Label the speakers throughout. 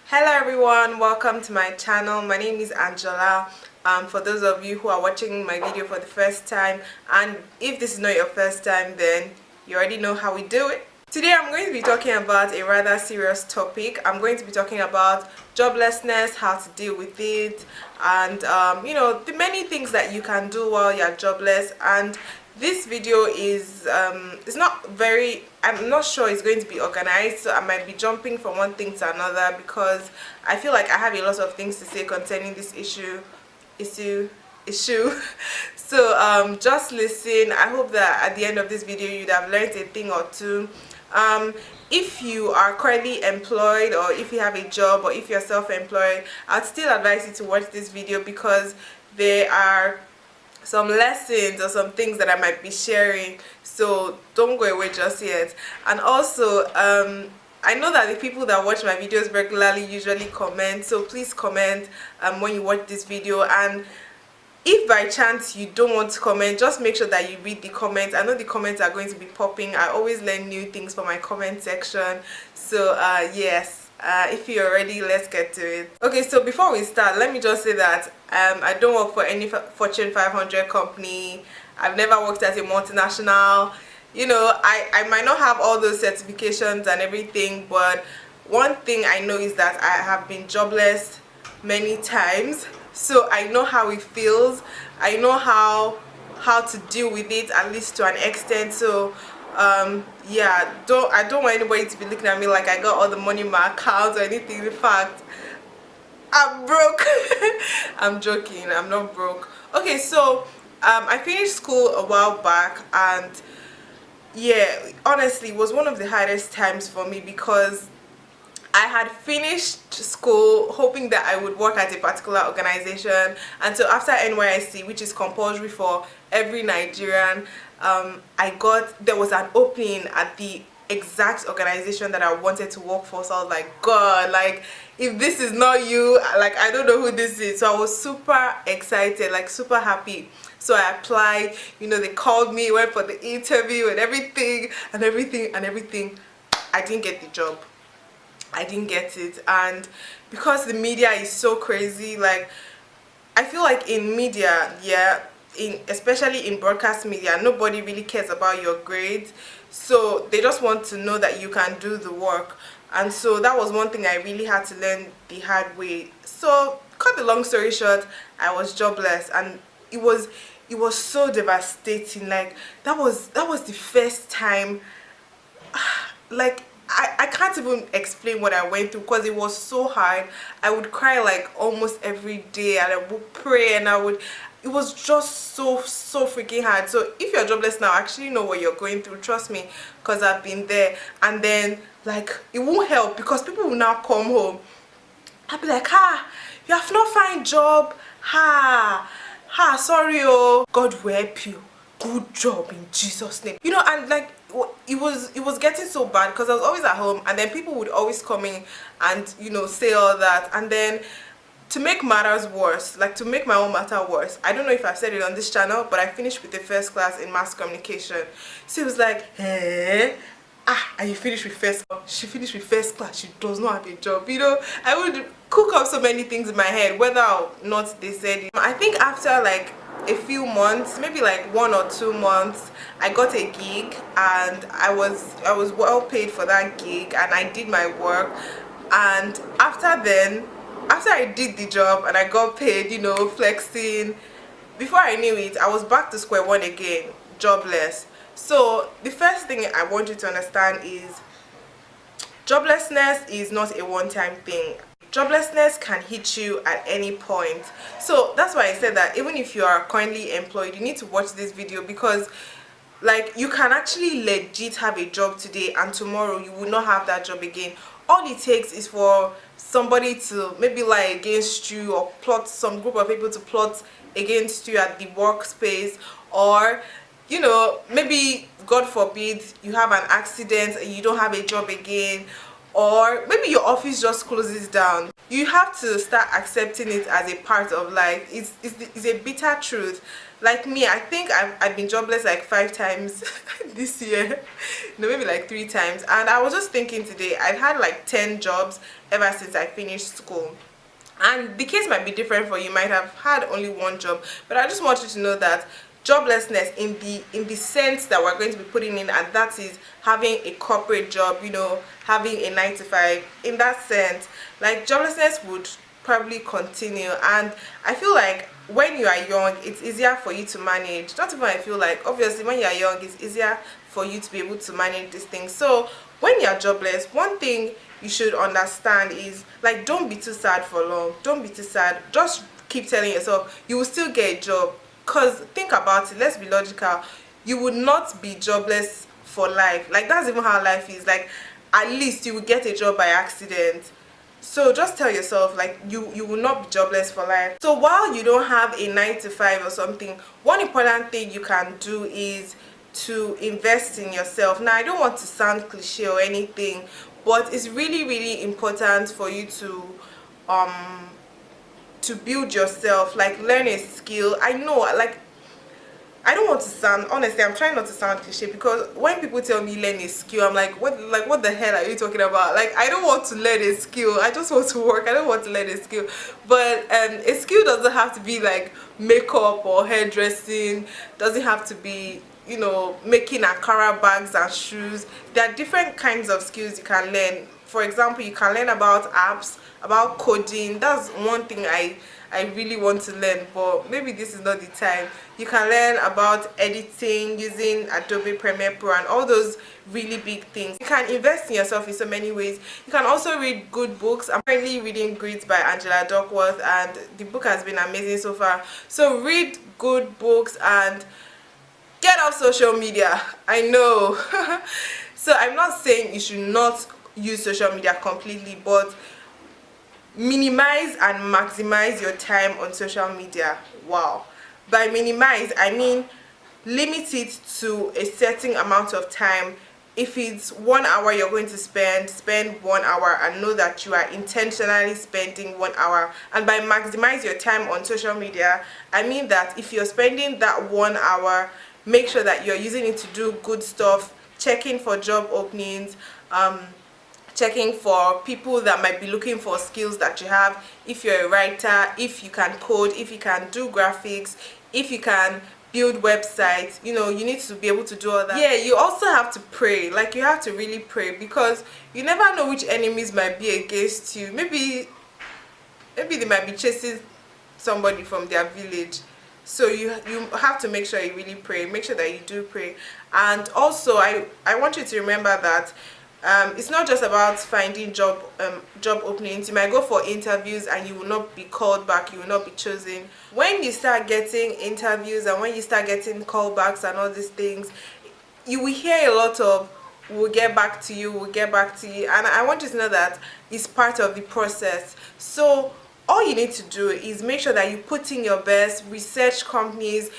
Speaker 1: Hello everyone, welcome to my channel. My name is Angela. For those of you who are watching my video for the first time, and if this is not your first time, then you already know how we do it. Today I'm going to be talking about a rather serious topic. I'm going to be talking about joblessness, how to deal with it, and the many things that you can do while you're jobless. And this video is it's not very, I'm not sure it's going to be organized, so I might be jumping from one thing to another because I feel like I have a lot of things to say concerning this issue. So just listen. I hope that at the end of this video you'd have learned a thing or two. If you are currently employed, or if you have a job, or if you're self-employed, I'd still advise you to watch this video because there are some lessons or some things that I might be sharing, so don't go away just yet. And also I know that the people that watch my videos regularly usually comment, so please comment when you watch this video. And if by chance you don't want to comment, just make sure that you read the comments. I know the comments are going to be popping. I always learn new things from my comment section, so yes. If you're ready, let's get to it. Okay, so before we start, let me just say that I don't work for any Fortune 500 company. I've never worked at a multinational. I might not have all those certifications and everything, but one thing I know is that I have been jobless many times, so I know how it feels. I know how to deal with it, at least to an extent. So yeah, I don't want anybody to be looking at me like I got all the money in my account or anything. In fact, I'm broke. I'm joking, I'm not broke. Okay, so I finished school a while back, and yeah, honestly it was one of the hardest times for me because I had finished school hoping that I would work at a particular organization, and so after NYSC, which is compulsory for every Nigerian, there was an opening at the exact organization that I wanted to work for. So I was like, God, like, if this is not you, like, I don't know who this is. So I was super excited, like super happy. So I applied, they called me, went for the interview and everything. I didn't get the job. I didn't get it. And because the media is so crazy, like, I feel like in media, yeah, especially in broadcast media, nobody really cares about your grades, so they just want to know that you can do the work. And so that was one thing I really had to learn the hard way. So cut the long story short, I was jobless, and it was so devastating. Like, that was the first time, like, I can't even explain what I went through because it was so hard. I would cry like almost every day, and I would pray, and it was just so freaking hard. So if you're jobless now, I actually know what you're going through, trust me, because I've been there. And then, like, it won't help because people will now come home. I'll be like, you have not find job, sorry, oh, God will help you, good job in Jesus' name. And like, it was getting so bad because I was always at home, and then people would always come in and say all that. And then, to make matters worse, like to make my own matter worse, I don't know if I've said it on this channel, but I finished with the first class in mass communication. So it was like, and you finished with first class? She finished with first class, she does not have a job. I would cook up so many things in my head, whether or not they said it. I think after like a few months, maybe like 1 or 2 months, I got a gig, and I was well paid for that gig, and I did my work. And after I did the job and I got paid, flexing, before I knew it, I was back to square one again, jobless. So the first thing I want you to understand is joblessness is not a one-time thing. Joblessness can hit you at any point. So that's why I said that even if you are currently employed, you need to watch this video, because like, you can actually legit have a job today and tomorrow you will not have that job again. All it takes is for somebody to maybe lie against you, or plot, some group of people to plot against you at the workspace, or maybe, God forbid, you have an accident and you don't have a job again, or maybe your office just closes down. You have to start accepting it as a part of life. It's a bitter truth. Like me, I think I've been jobless like 5 times this year. No, maybe like 3 times. And I was just thinking today, I've had like 10 jobs ever since I finished school. And the case might be different for you. You might have had only 1 job, but I just want you to know that joblessness in the sense that we're going to be putting in, and that is having a corporate job, you know, having a 9 to 5, in that sense, like joblessness would probably continue. And I feel like when you are young, it's easier for you to manage. Not even I feel like, obviously when you are young, it's easier for you to be able to manage these things. So when you are jobless, one thing you should understand is, like, don't be too sad for long. Don't be too sad. Just keep telling yourself you will still get a job. Because think about it, let's be logical. You would not be jobless for life. Like, that's even how life is. Like, at least you will get a job by accident. So just tell yourself, like, you will not be jobless for life. So while you don't have a 9 to 5 or something, one important thing you can do is to invest in yourself. Now, I don't want to sound cliche or anything, but it's really important for you to build yourself, like learn a skill. I know, like, I don't want to sound, honestly, I'm trying not to sound cliche, because when people tell me learn a skill, I'm like, what the hell are you talking about? Like, I don't want to learn a skill. I just want to work. I don't want to learn a skill. But a skill doesn't have to be like makeup or hairdressing. Doesn't have to be, you know, making Ankara bags and shoes. There are different kinds of skills you can learn. For example, you can learn about apps, about coding. That's one thing I really want to learn, but maybe this is not the time. You can learn about editing using Adobe Premiere Pro and all those really big things. You can invest in yourself in so many ways. You can also read good books. I'm currently reading Grids by Angela Duckworth, and the book has been amazing so far. So read good books and get off social media. I know. So I'm not saying you should not use social media completely, but minimize and maximize your time on social media. Wow. By minimize, I mean limit it to a certain amount of time. If it's 1 hour you're going to spend 1 hour, and know that you are intentionally spending 1 hour. And by maximize your time on social media, I mean that if you're spending that 1 hour, make sure that you're using it to do good stuff, checking for job openings, checking for people that might be looking for skills that you have. If you're a writer, if you can code, if you can do graphics, if you can build websites, you know, you need to be able to do all that. Yeah, you also have to pray. Like, you have to really pray, because you never know which enemies might be against you. Maybe they might be chasing somebody from their village. So you have to make sure you really pray. Make sure that you do pray. And also, I want you to remember that it's not just about finding job openings. You might go for interviews and you will not be called back, you will not be chosen. When you start getting interviews and when you start getting callbacks and all these things, you will hear a lot of "we'll get back to you, we'll get back to you," and I want you to know that it's part of the process. So all you need to do is make sure that you put in your best, research companies,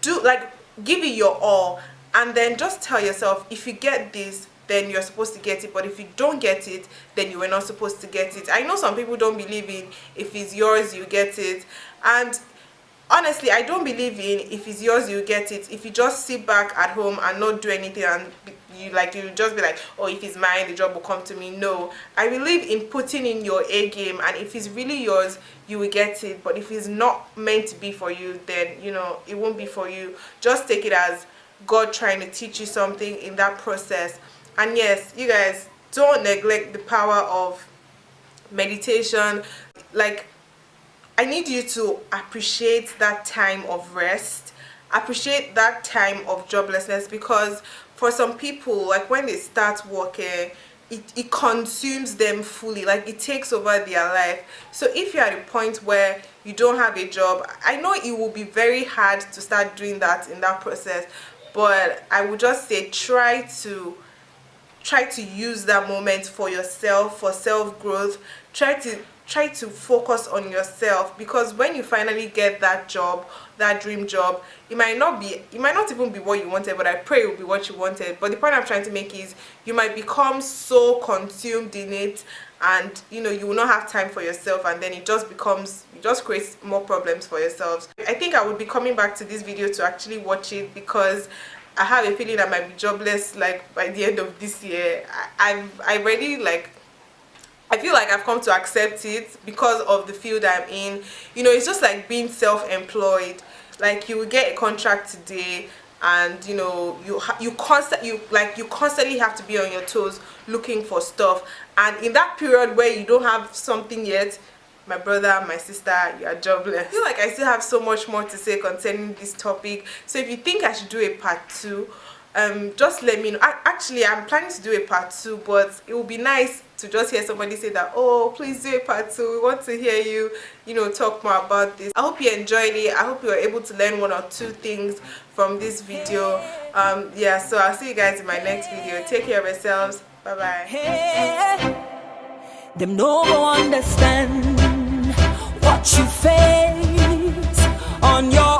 Speaker 1: give it your all, and then just tell yourself, if you get this, then you're supposed to get it. But if you don't get it, then you were not supposed to get it. I know some people don't believe in if it's yours, you get it. And honestly, I don't believe in if it's yours, you get it. If you just sit back at home and not do anything, and you just be like, oh, if it's mine, the job will come to me. No, I believe in putting in your A game, and if it's really yours, you will get it. But if it's not meant to be for you, then, you know, it won't be for you. Just take it as God trying to teach you something in that process. And yes, you guys, don't neglect the power of meditation. Like, I need you to appreciate that time of rest, appreciate that time of joblessness, because for some people, like, when they start working, it consumes them fully. Like, it takes over their life. So if you're at a point where you don't have a job, I know it will be very hard to start doing that in that process, but I would just say try try to use that moment for yourself, for self-growth. Try to focus on yourself, because when you finally get that job, that dream job, it might not even be what you wanted, but I pray it will be what you wanted. But the point I'm trying to make is, you might become so consumed in it, and you will not have time for yourself, and then it just creates more problems for yourselves. I think I would be coming back to this video to actually watch it, because I have a feeling I might be jobless like by the end of this year. I feel like I've come to accept it because of the field I'm in. It's just like being self-employed. Like, you will get a contract today, and you constantly have to be on your toes looking for stuff. And in that period where you don't have something yet, my brother, my sister, you are jobless. I feel like I still have so much more to say concerning this topic. So if you think I should do a part 2, just let me know. Actually, I'm planning to do a part 2, but it would be nice to just hear somebody say that, oh, please do a part 2, we want to hear you talk more about this. I hope you enjoyed it. I hope you were able to learn 1 or 2 things from this video. Yeah, so I'll see you guys in my next video. Take care of yourselves. Bye bye.
Speaker 2: Them no understand what you face on your